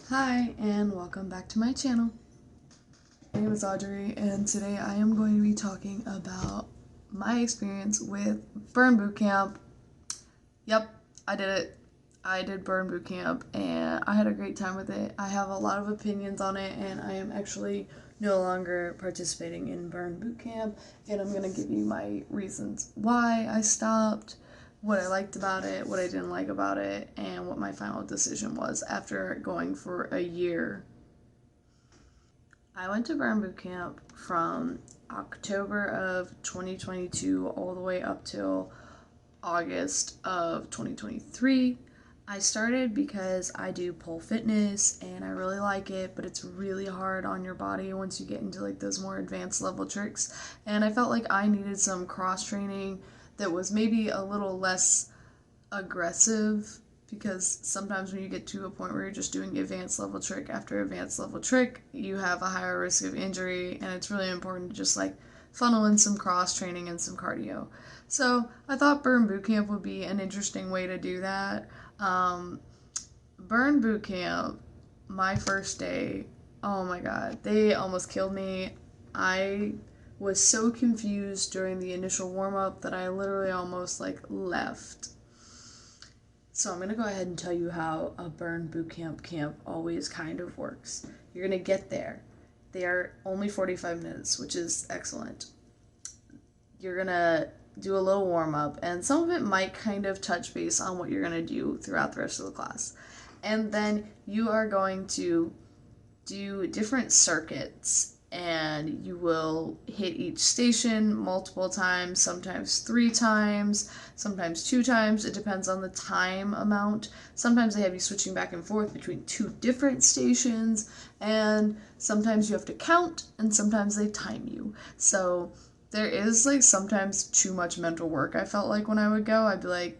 Hi, and welcome back to my channel. My name is Audrey, and today I am going to be talking about my experience with Burn Bootcamp. Yep, I did it. I did Burn Bootcamp, and I had a great time with it. I have a lot of opinions on it, and I am actually no longer participating in Burn Bootcamp, and I'm going to give you my reasons why I stopped, what I liked about it, what I didn't like about it, and what my final decision was after going for a year. I went to Burn Bootcamp from October of 2022 all the way up till August of 2023. I started because I do pole fitness and I really like it, but it's really hard on your body once you get into like those more advanced level tricks. And I felt like I needed some cross training that was maybe a little less aggressive, because sometimes when you get to a point where you're just doing advanced level trick after advanced level trick, you have a higher risk of injury, and it's really important to just like funnel in some cross training and some cardio. So I thought Burn Bootcamp would be an interesting way to do that. Burn Bootcamp, my first day, oh my god, they almost killed me. I was so confused during the initial warm up that I literally almost like left. So I'm going to go ahead and tell you how a Burn Bootcamp camp always kind of works. You're going to get there. They are only 45 minutes, which is excellent. You're going to do a little warm up, and some of it might kind of touch base on what you're going to do throughout the rest of the class. And then you are going to do different circuits, and you will hit each station multiple times, sometimes 3 times, sometimes 2 times. It depends on the time amount. Sometimes they have you switching back and forth between 2 different stations, and sometimes you have to count, and sometimes they time you. So there is like sometimes too much mental work. I felt like when I would go, I'd be like,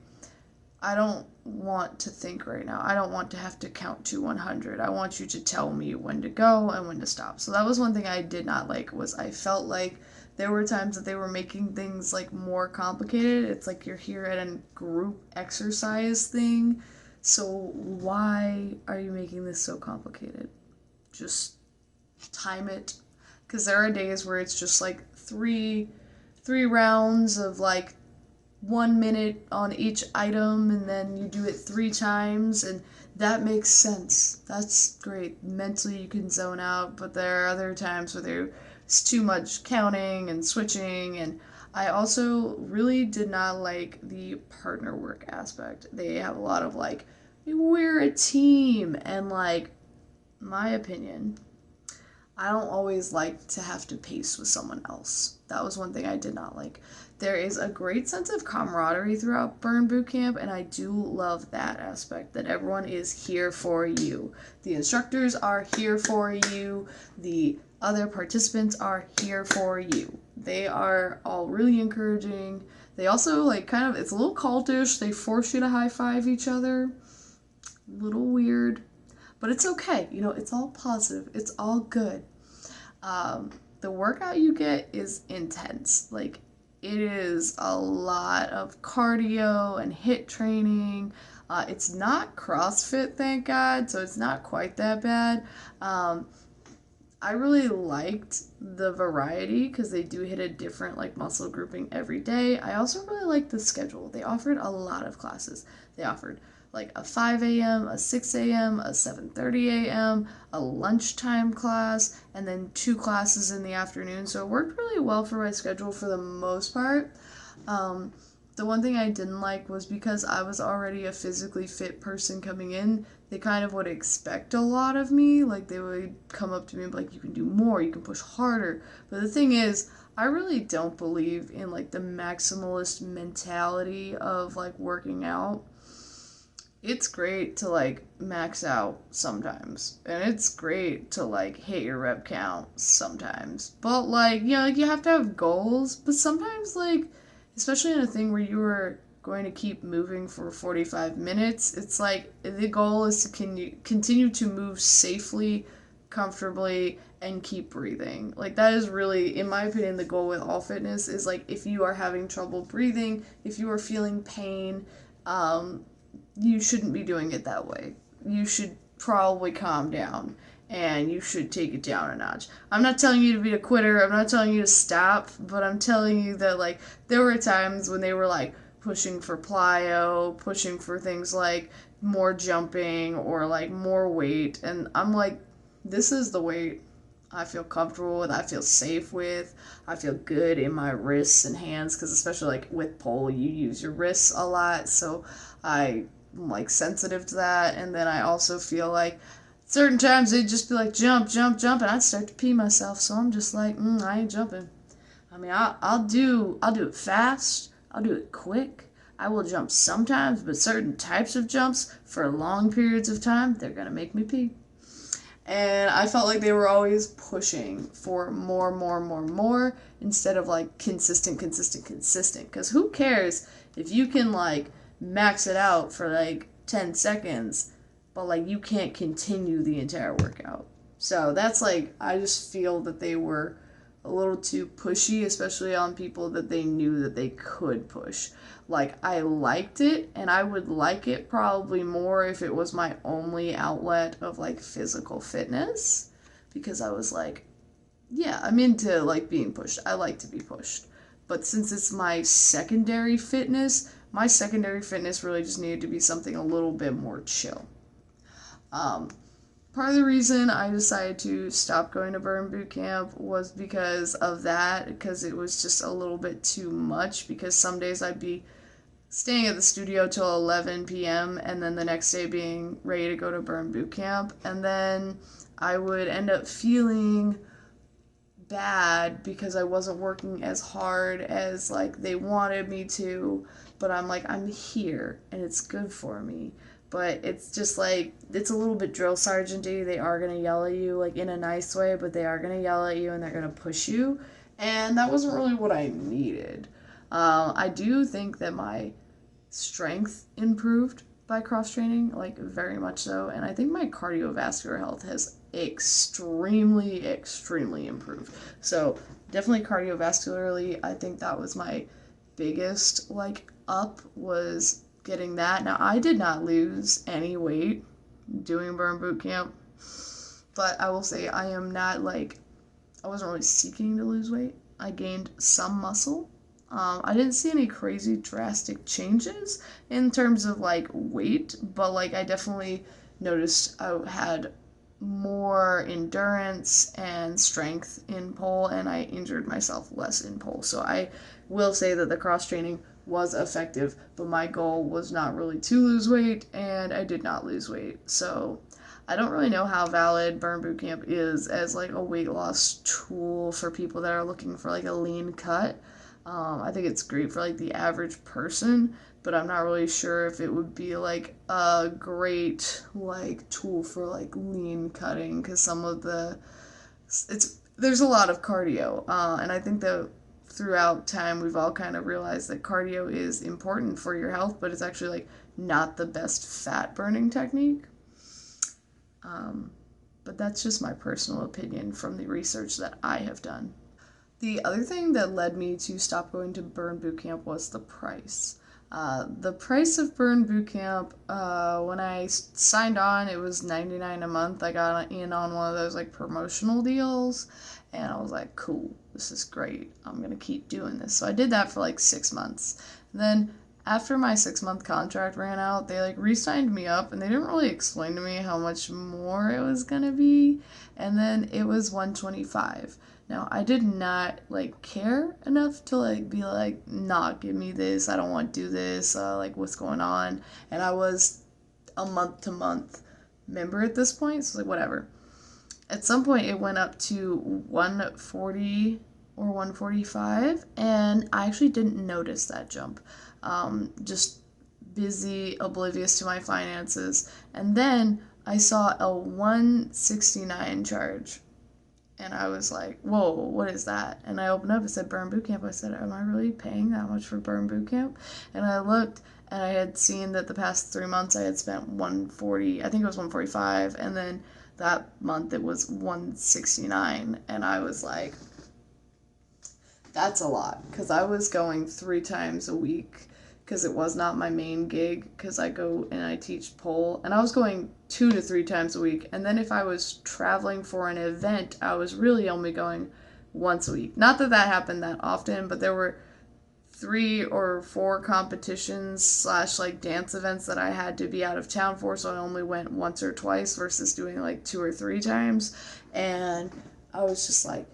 I don't want to think right now. I don't want to have to count to 100. I want you to tell me when to go and when to stop. So that was one thing I did not like, was I felt like there were times that they were making things like more complicated. It's like you're here at a group exercise thing. So why are you making this so complicated? Just time it. Because there are days where it's just like three rounds of like 1 minute on each item, and then you do it 3 times, and that makes sense. That's great. Mentally you can zone out, but there are other times where there's too much counting and switching, and I also really did not like the partner work aspect. They have a lot of like, we're a team, and like, my opinion, I don't always like to have to pace with someone else. That was one thing I did not like. There is a great sense of camaraderie throughout Burn Bootcamp, and I do love that aspect, that everyone is here for you. The instructors are here for you. The other participants are here for you. They are all really encouraging. They also like kind of, it's a little cultish. They force you to high five each other. A little weird. But it's okay. You know, it's all positive. It's all good. The workout you get is intense. Like, it is a lot of cardio and HIIT training. It's not CrossFit, thank God, so it's not quite that bad. I really liked the variety because they do hit a different like muscle grouping every day. I also really liked the schedule. They offered a lot of classes. They offered like a 5 a.m., a 6 a.m., a 7:30 a.m., a lunchtime class, and then 2 classes in the afternoon. So it worked really well for my schedule for the most part. The one thing I didn't like was because I was already a physically fit person coming in, they kind of would expect a lot of me. Like, they would come up to me and be like, you can do more, you can push harder. But the thing is, I really don't believe in like the maximalist mentality of like working out. It's great to like max out sometimes, and it's great to like hit your rep count sometimes, but like, you know, like you have to have goals. But sometimes, like, especially in a thing where you are going to keep moving for 45 minutes, it's like the goal is to continue to move safely, comfortably, and keep breathing. Like, that is really, in my opinion, the goal with all fitness. Is like, if you are having trouble breathing, if you are feeling pain, you shouldn't be doing it that way. You should probably calm down and you should take it down a notch. I'm not telling you to be a quitter, I'm not telling you to stop, but I'm telling you that, like, there were times when they were, like, pushing for plyo, pushing for things like more jumping or, like, more weight, and I'm like, this is the weight I feel comfortable with, I feel safe with, I feel good in my wrists and hands, because especially, like, with pole, you use your wrists a lot, so I'm, like, sensitive to that, and then I also feel like certain times they'd just be like, jump, jump, jump, and I'd start to pee myself. So I'm just like, I ain't jumping. I mean, I'll do it fast. I'll do it quick. I will jump sometimes, but certain types of jumps for long periods of time, they're gonna make me pee. And I felt like they were always pushing for more, more, more, more instead of like consistent, consistent, consistent. Because who cares if you can like max it out for like 10 seconds, but like you can't continue the entire workout. So that's like, I just feel that they were a little too pushy, especially on people that they knew that they could push. Like, I liked it, and I would like it probably more if it was my only outlet of like physical fitness, because I was like, yeah, I'm into like being pushed. I like to be pushed. But since it's my secondary fitness really just needed to be something a little bit more chill. Um, Part of the reason I decided to stop going to Burn Boot Camp was because of that, because it was just a little bit too much, because some days I'd be staying at the studio till 11 p.m. and then the next day being ready to go to Burn Boot Camp, and then I would end up feeling bad because I wasn't working as hard as like they wanted me to, but I'm like, I'm here and it's good for me. But it's just like, it's a little bit drill sergeant-y. They are gonna yell at you, like in a nice way, but they are gonna yell at you and they're gonna push you, and that wasn't really what I needed. I do think that my strength improved by cross training, like very much so, and I think my cardiovascular health has extremely, extremely improved. So definitely cardiovascularly, I think that was my biggest like up, was getting that. Now I did not lose any weight doing Burn Boot Camp, but I will say I am not like, I wasn't really seeking to lose weight. I gained some muscle. I didn't see any crazy drastic changes in terms of like weight, but like I definitely noticed I had more endurance and strength in pole, and I injured myself less in pole. So I will say that the cross training was effective, but my goal was not really to lose weight, and I did not lose weight. So I don't really know how valid Burn Boot Camp is as like a weight loss tool for people that are looking for like a lean cut. I think it's great for like the average person, but I'm not really sure if it would be like a great like tool for like lean cutting, because there's a lot of cardio, and I think that throughout time we've all kind of realized that cardio is important for your health, but it's actually like not the best fat burning technique. But that's just my personal opinion from the research that I have done. The other thing that led me to stop going to Burn Boot Camp was the price. The price of Burn Boot Camp, when I signed on, it was $99 a month. I got in on one of those like promotional deals, and I was like, cool, this is great. I'm gonna keep doing this. So I did that for like 6 months. And then after my 6-month contract ran out, they like re-signed me up, and they didn't really explain to me how much more it was gonna be. And then it was $125. Now, I did not, like, care enough to, like, be like, nah, give me this, I don't want to do this, like, what's going on? And I was a month-to-month member at this point, so, like, whatever. At some point, it went up to 140 or 145, and I actually didn't notice that jump. Just busy, oblivious to my finances. And then I saw a 169 charge. And I was like, whoa, what is that? And I opened up, it said Burn Boot Camp. I said, am I really paying that much for Burn Boot Camp? And I looked, and I had seen that the past 3 months I had spent 140, I think it was 145, and then that month it was 169. And I was like, that's a lot, because I was going 3 times a week, because it was not my main gig, because I go and I teach pole, and I was going 2 to 3 times a week. And then if I was traveling for an event, I was really only going once a week. Not that that happened that often, but there were 3 or 4 competitions slash like dance events that I had to be out of town for, so I only went once or twice versus doing like 2 or 3 times. And I was just like,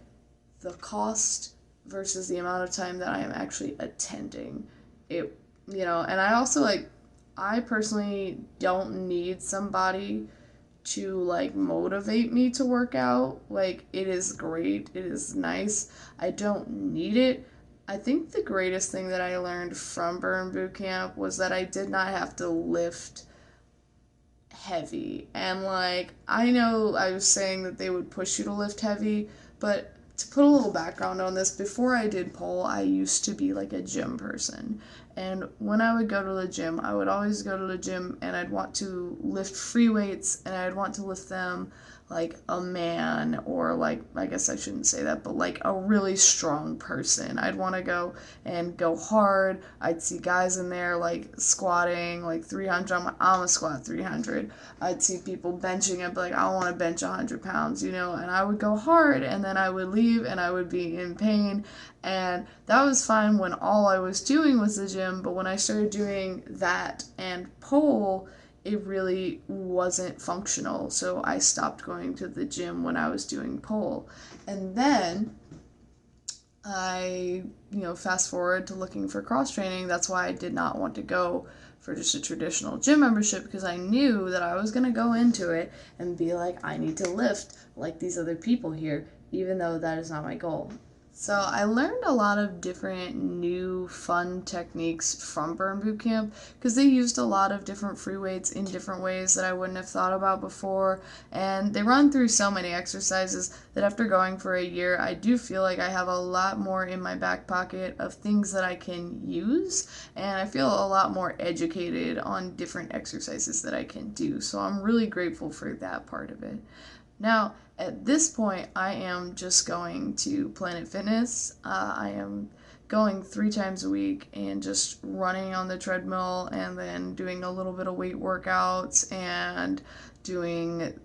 the cost versus the amount of time that I am actually attending it, and I also like, I personally don't need somebody to like motivate me to work out. Like, it is great, it is nice, I don't need it. I think the greatest thing that I learned from Burn Boot Camp was that I did not have to lift heavy. And like, I know I was saying that they would push you to lift heavy, but to put a little background on this, before I did pole, I used to be like a gym person. And when I would go to the gym, I would always go to the gym and I'd want to lift free weights, and I'd want to lift them like a man, or like, I guess I shouldn't say that, but like a really strong person. I'd want to go and go hard. I'd see guys in there like squatting like 300. I'm like, I'm gonna squat 300. I'd see people benching. I'd be like, I want to bench 100 pounds, and I would go hard, and then I would leave and I would be in pain. And that was fine when all I was doing was the gym, but when I started doing that and pole, it really wasn't functional. So I stopped going to the gym when I was doing pole. And then I, fast forward to looking for cross training. That's why I did not want to go for just a traditional gym membership, because I knew that I was going to go into it and be like, I need to lift like these other people here, even though that is not my goal. So I learned a lot of different new fun techniques from Burn Boot Camp, because they used a lot of different free weights in different ways that I wouldn't have thought about before. And they run through so many exercises that after going for a year, I do feel like I have a lot more in my back pocket of things that I can use. And I feel a lot more educated on different exercises that I can do. So I'm really grateful for that part of it. Now, at this point, I am just going to Planet Fitness. I am going 3 times a week and just running on the treadmill, and then doing a little bit of weight workouts and doing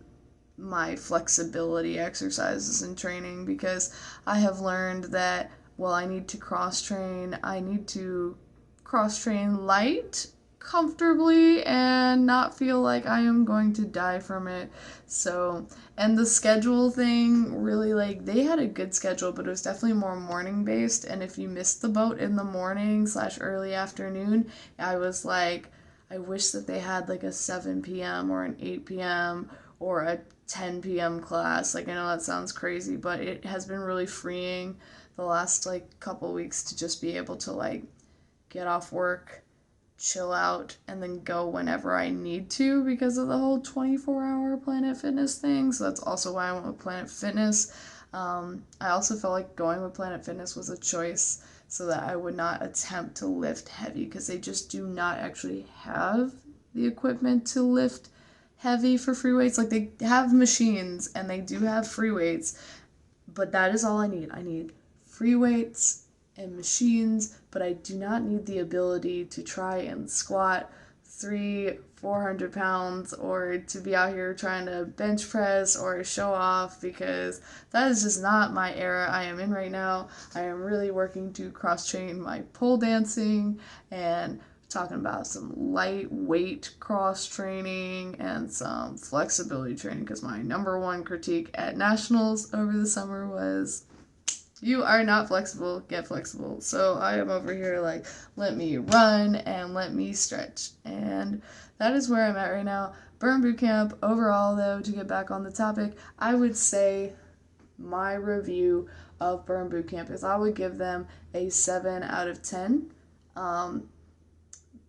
my flexibility exercises and training, because I have learned that, well, I need to cross train. I need to cross train light, comfortably, and not feel like I am going to die from it. So, and the schedule thing, really, like, they had a good schedule, but it was definitely more morning based. And if you missed the boat in the morning slash early afternoon, I was like, I wish that they had like a 7 p.m. or an 8 p.m. or a 10 p.m. class. Like, I know that sounds crazy, but it has been really freeing the last like couple weeks to just be able to like get off work, chill out, and then go whenever I need to, because of the whole 24-hour Planet Fitness thing. So that's also why I went with Planet Fitness. I also felt like going with Planet Fitness was a choice so that I would not attempt to lift heavy, because they just do not actually have the equipment to lift heavy for free weights. Like, they have machines and they do have free weights, but that is all I need. I need free weights and machines, but I do not need the ability to try and squat 400 pounds, or to be out here trying to bench press or show off, because that is just not my era I am in right now. I am really working to cross train my pole dancing, and talking about some lightweight cross training and some flexibility training, because my number one critique at nationals over the summer was, you are not flexible, get flexible. So I am over here like, let me run and let me stretch. And that is where I'm at right now. Burn Boot Camp, overall though, to get back on the topic, I would say my review of Burn Boot Camp is I would give them a 7 out of 10.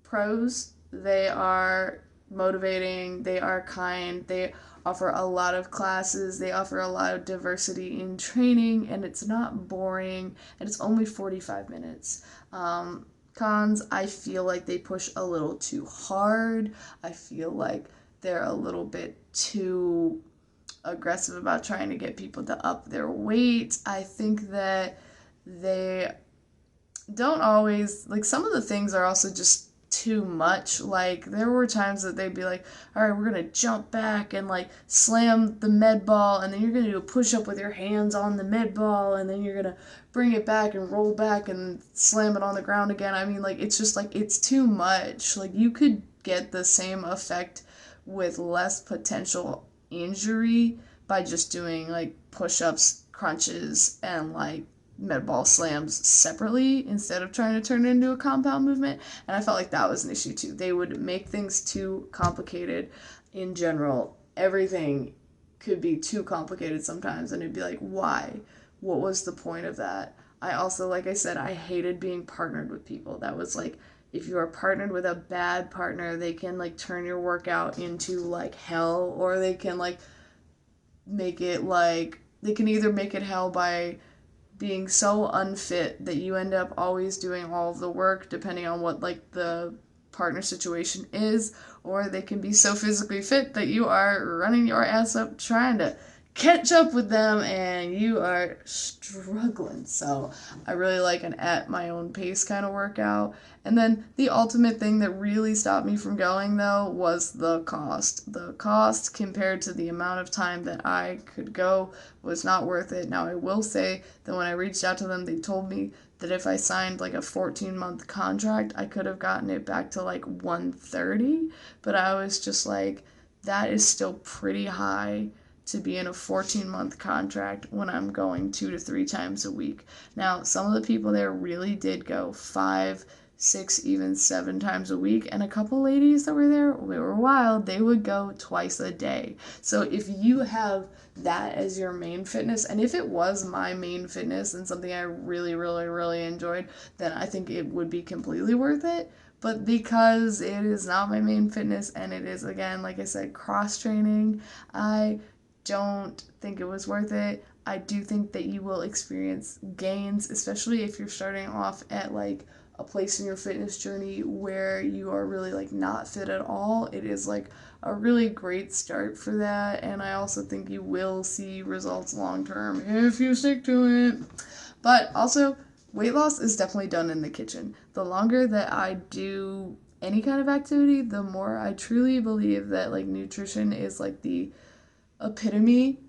Pros, they are motivating, they are kind, they offer a lot of classes, they offer a lot of diversity in training, and it's not boring, and it's only 45 minutes. Cons, I feel like they push a little too hard. I feel like they're a little bit too aggressive about trying to get people to up their weight. I think that they don't always, like, some of the things are also just too much. Like, there were times that they'd be like, all right, we're gonna jump back and like slam the med ball, and then you're gonna do a push up with your hands on the med ball, and then you're gonna bring it back and roll back and slam it on the ground again. I mean, like, it's just like, it's too much. Like, you could get the same effect with less potential injury by just doing like push ups, crunches, and like med ball slams separately instead of trying to turn it into a compound movement. And I felt like that was an issue too. They would make things too complicated in general. Everything could be too complicated sometimes, and it'd be like, why? What was the point of that? I also, like I said, I hated being partnered with people. That was like, if you are partnered with a bad partner, they can like turn your workout into like hell, or they can like make it like, they can either make it hell by being so unfit that you end up always doing all of the work depending on what like the partner situation is, or they can be so physically fit that you are running your ass up trying to catch up with them and you are struggling. So I really like an at my own pace kind of workout. And then the ultimate thing that really stopped me from going though was the cost. The cost compared to the amount of time that I could go was not worth it. Now I will say that when I reached out to them, they told me that if I signed like a 14-month contract, I could have gotten it back to like 130, but I was just like, that is still pretty high to be in a 14-month contract when I'm going 2 to 3 times a week. Now, some of the people there really did go 5, 6, even 7 times a week, and a couple ladies that were there, they were wild. They would go twice a day. So if you have that as your main fitness, and if it was my main fitness and something I really, really, really enjoyed, then I think it would be completely worth it. But because it is not my main fitness, and it is, again, like I said, cross training, I don't think it was worth it. I do think that you will experience gains, especially if you're starting off at like a place in your fitness journey where you are really like not fit at all. It is like a really great start for that, and I also think you will see results long term if you stick to it. But also, weight loss is definitely done in the kitchen. The longer that I do any kind of activity, the more I truly believe that like nutrition is like the epitome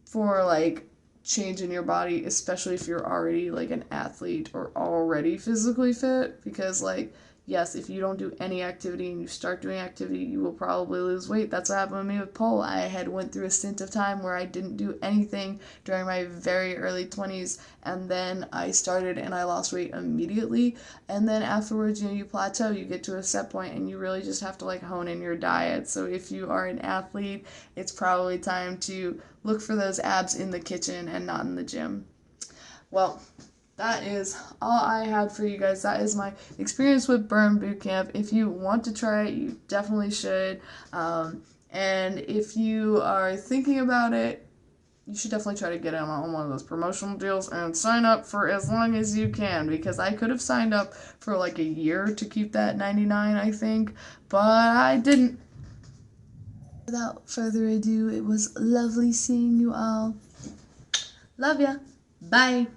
for like change in your body, especially if you're already like an athlete or already physically fit, because like, yes, if you don't do any activity and you start doing activity, you will probably lose weight. That's what happened with me with pole. I had went through a stint of time where I didn't do anything during my very early 20s, and then I started and I lost weight immediately. And then afterwards, you plateau, you get to a set point, and you really just have to like hone in your diet. So if you are an athlete, it's probably time to look for those abs in the kitchen and not in the gym. Well, that is all I had for you guys. That is my experience with Burn Bootcamp. If you want to try it, you definitely should. And if you are thinking about it, you should definitely try to get in on one of those promotional deals and sign up for as long as you can, because I could have signed up for like a year to keep that $99, I think, but I didn't. Without further ado, it was lovely seeing you all. Love ya. Bye.